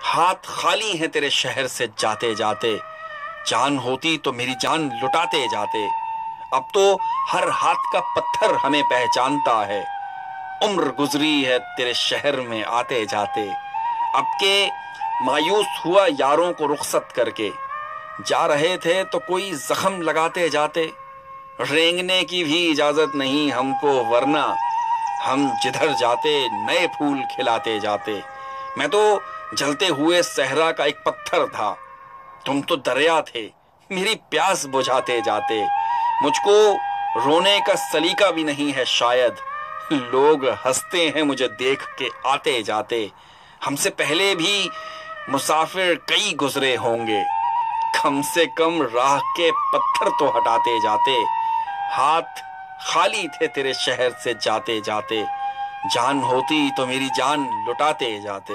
हाथ खाली हैं तेरे शहर से जाते जाते, जान होती तो मेरी जान लुटाते जाते। अब तो हर हाथ का पत्थर हमें पहचानता है, उम्र गुजरी है तेरे शहर में आते जाते। अब के मायूस हुआ यारों को रुखसत करके, जा रहे थे तो कोई जख्म लगाते जाते। रेंगने की भी इजाजत नहीं हमको, वरना हम जिधर जाते नए फूल खिलाते जाते। मैं तो जलते हुए सहरा का एक पत्थर था, तुम तो दरिया थे मेरी प्यास बुझाते जाते। मुझको रोने का सलीका भी नहीं है शायद, लोग हंसते हैं मुझे देख के आते जाते। हमसे पहले भी मुसाफिर कई गुजरे होंगे, कम से कम राह के पत्थर तो हटाते जाते। हाथ खाली थे तेरे शहर से जाते जाते, जान होती तो मेरी जान लुटाते जाते।